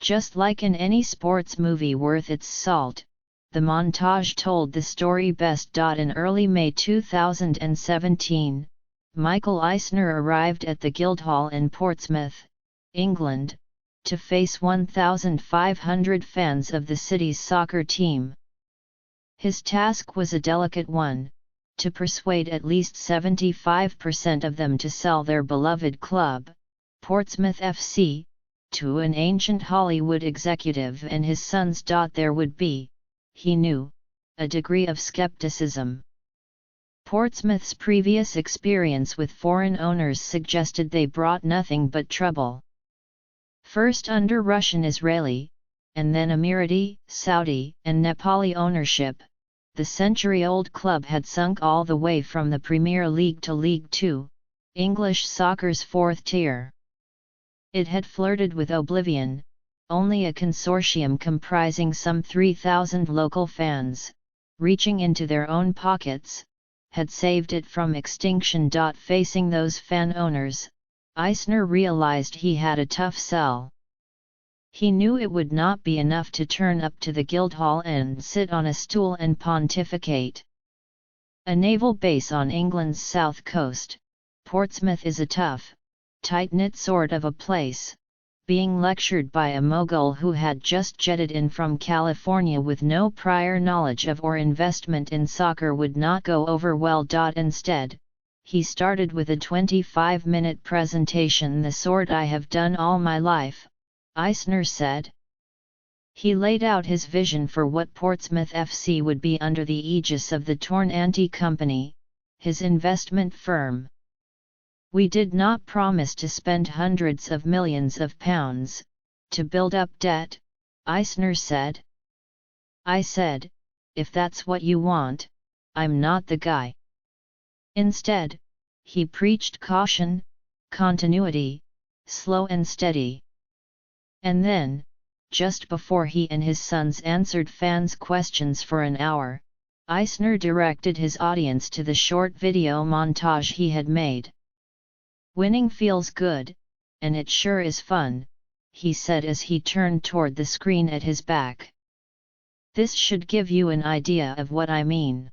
Just like in any sports movie worth its salt, the montage told the story best. In early May 2017, Michael Eisner arrived at the Guildhall in Portsmouth, England, to face 1,500 fans of the city's soccer team. His task was a delicate one, to persuade at least 75% of them to sell their beloved club, Portsmouth FC, to an ancient Hollywood executive and his sons. There would be, he knew, a degree of skepticism. Portsmouth's previous experience with foreign owners suggested they brought nothing but trouble. First under Russian, Israeli, and then Emirati, Saudi, and Nepali ownership, the century-old club had sunk all the way from the Premier League to League Two, English soccer's fourth tier. It had flirted with oblivion. Only a consortium comprising some 3,000 local fans, reaching into their own pockets, had saved it from extinction. Facing those fan owners, Eisner realized he had a tough sell. He knew it would not be enough to turn up to the Guildhall and sit on a stool and pontificate. A naval base on England's south coast, Portsmouth is a tough, tight-knit sort of a place. Being lectured by a mogul who had just jetted in from California with no prior knowledge of or investment in soccer would not go over well. Instead, he started with a 25-minute presentation, the sort I have done all my life, Eisner said. He laid out his vision for what Portsmouth FC would be under the aegis of the Tornante Company, his investment firm. We did not promise to spend hundreds of millions of pounds, to build up debt, Eisner said. I said, if that's what you want, I'm not the guy. Instead, he preached caution, continuity, slow and steady. And then, just before he and his sons answered fans' questions for an hour, Eisner directed his audience to the short video montage he had made. Winning feels good, and it sure is fun, he said as he turned toward the screen at his back. This should give you an idea of what I mean.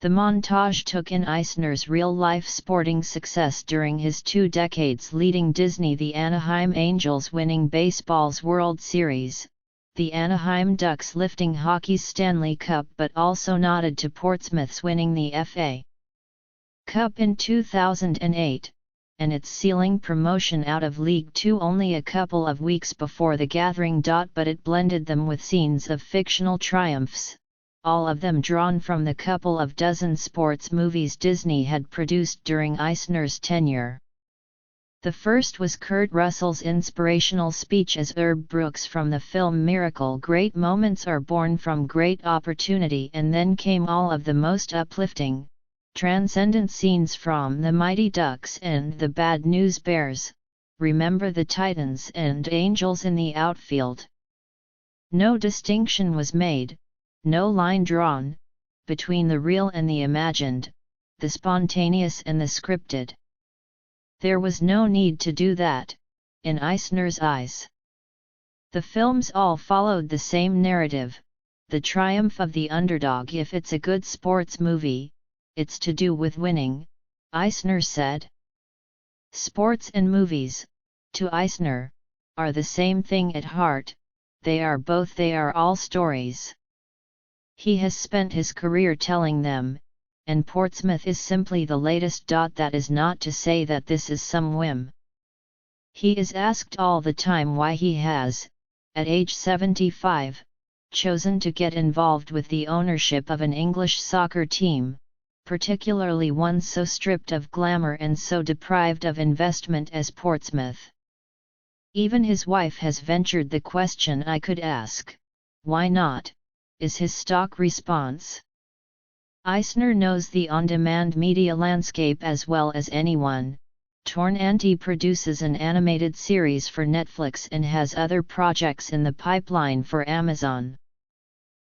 The montage took in Eisner's real-life sporting success during his 2 decades leading Disney, the Anaheim Angels winning baseball's World Series, the Anaheim Ducks lifting hockey's Stanley Cup, but also nodded to Portsmouth's winning the FA Cup in 2008. And its sealing promotion out of League Two only a couple of weeks before the gathering. But it blended them with scenes of fictional triumphs, all of them drawn from the couple of dozen sports movies Disney had produced during Eisner's tenure. The first was Kurt Russell's inspirational speech as Herb Brooks from the film Miracle. Great moments are born from great opportunity, and then came all of the most uplifting, transcendent scenes from The Mighty Ducks and The Bad News Bears, Remember the Titans and Angels in the Outfield. No distinction was made, no line drawn, between the real and the imagined, the spontaneous and the scripted. There was no need to do that, in Eisner's eyes. The films all followed the same narrative, the triumph of the underdog. If it's a good sports movie, it's to do with winning, Eisner said. Sports and movies, to Eisner, are the same thing at heart. They are all stories. He has spent his career telling them, and Portsmouth is simply the latest. That is not to say that this is some whim. He is asked all the time why he has, at age 75, chosen to get involved with the ownership of an English soccer team, particularly one so stripped of glamour and so deprived of investment as Portsmouth. Even his wife has ventured the question. I could ask, why not, is his stock response. Eisner knows the on-demand media landscape as well as anyone. Tornante produces an animated series for Netflix and has other projects in the pipeline for Amazon.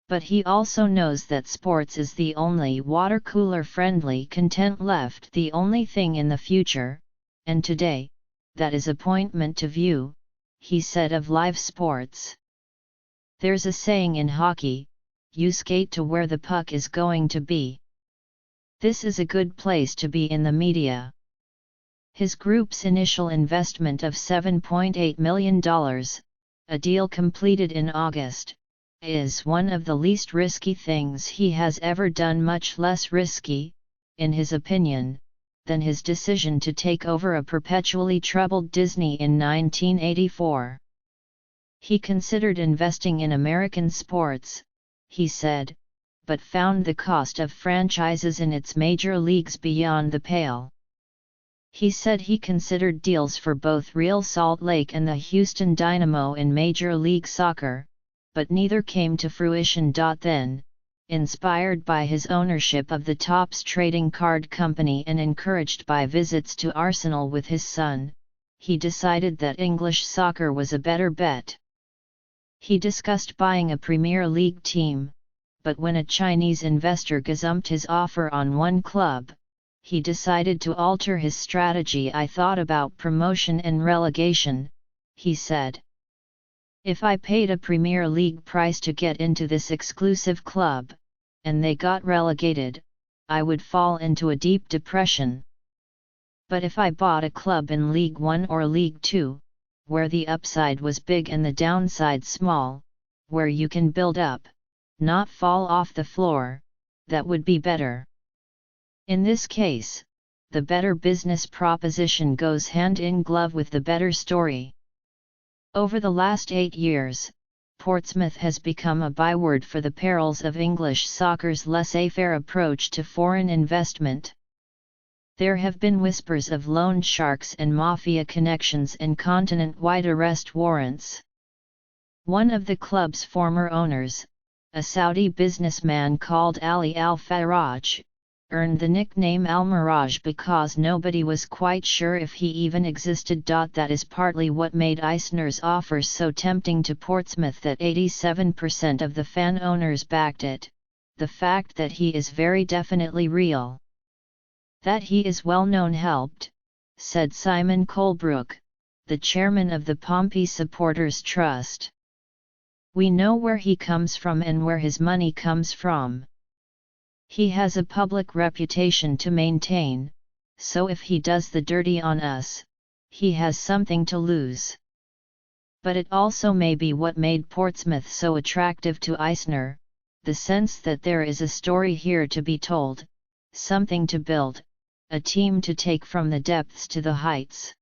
But he also knows that sports is the only water-cooler-friendly content left, the only thing in the future, and today, that is appointment to view, he said of live sports. There's a saying in hockey, you skate to where the puck is going to be. This is a good place to be in the media. His group's initial investment of $7.8 million, a deal completed in August, is one of the least risky things he has ever done, much less risky, in his opinion, than his decision to take over a perpetually troubled Disney in 1984. He considered investing in American sports, he said, but found the cost of franchises in its major leagues beyond the pale. He said he considered deals for both Real Salt Lake and the Houston Dynamo in Major League Soccer, but neither came to fruition. Then, inspired by his ownership of the Topps trading card company and encouraged by visits to Arsenal with his son, he decided that English soccer was a better bet. He discussed buying a Premier League team, but when a Chinese investor gazumped his offer on one club, he decided to alter his strategy. I thought about promotion and relegation, he said. If I paid a Premier League price to get into this exclusive club, and they got relegated, I would fall into a deep depression. But if I bought a club in League One or League Two, where the upside was big and the downside small, where you can build up, not fall off the floor, that would be better. In this case, the better business proposition goes hand in glove with the better story. Over the last 8 years, Portsmouth has become a byword for the perils of English soccer's laissez-faire approach to foreign investment. There have been whispers of loan sharks and mafia connections and continent-wide arrest warrants. One of the club's former owners, a Saudi businessman called Ali Al-Faraj, earned the nickname Al-Miraj because nobody was quite sure if he even existed. That is partly what made Eisner's offer so tempting to Portsmouth that 87% of the fan owners backed it, the fact that he is very definitely real. That he is well known helped, said Simon Colebrook, the chairman of the Pompey Supporters Trust. We know where he comes from and where his money comes from. He has a public reputation to maintain, so if he does the dirty on us, he has something to lose. But it also may be what made Portsmouth so attractive to Eisner, the sense that there is a story here to be told, something to build, a team to take from the depths to the heights.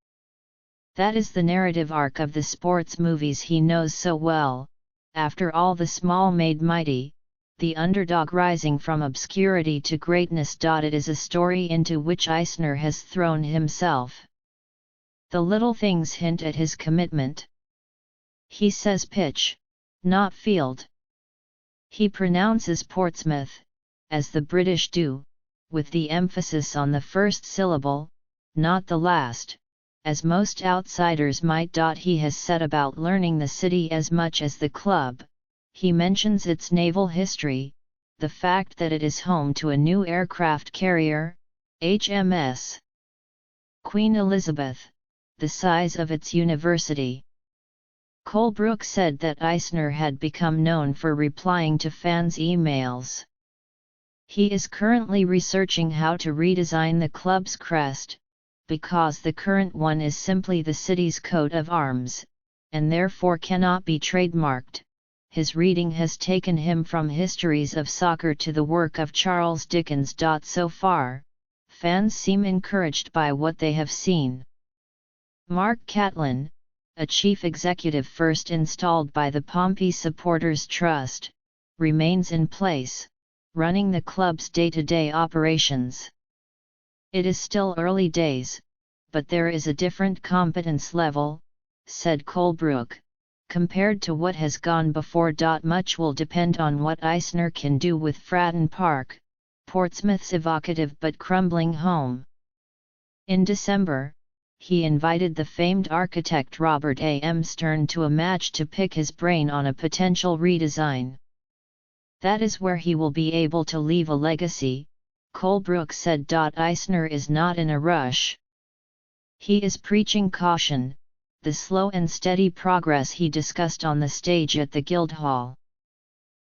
That is the narrative arc of the sports movies he knows so well. After all, the small made mighty, the underdog rising from obscurity to greatness. It is a story into which Eisner has thrown himself. The little things hint at his commitment. He says pitch, not field. He pronounces Portsmouth, as the British do, with the emphasis on the first syllable, not the last, as most outsiders might. He has said about learning the city as much as the club. He mentions its naval history, the fact that it is home to a new aircraft carrier, HMS Queen Elizabeth, the size of its university. Colebrook said that Eisner had become known for replying to fans' emails. He is currently researching how to redesign the club's crest, because the current one is simply the city's coat of arms, and therefore cannot be trademarked. His reading has taken him from histories of soccer to the work of Charles Dickens. So far, fans seem encouraged by what they have seen. Mark Catlin, a chief executive first installed by the Pompey Supporters Trust, remains in place, running the club's day-to-day operations. It is still early days, but there is a different competence level, said Colebrook, compared to what has gone before. Much will depend on what Eisner can do with Fratton Park, Portsmouth's evocative but crumbling home. In December, he invited the famed architect Robert A. M. Stern to a match to pick his brain on a potential redesign. That is where he will be able to leave a legacy, Colebrook said. Eisner is not in a rush. He is preaching caution, the slow and steady progress he discussed on the stage at the Guildhall.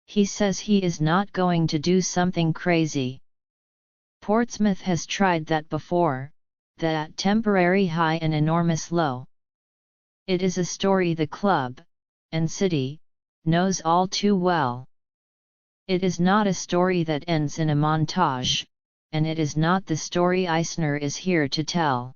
He says he is not going to do something crazy. Portsmouth has tried that before, that temporary high and enormous low. It is a story the club, and city, knows all too well. It is not a story that ends in a montage, and it is not the story Eisner is here to tell.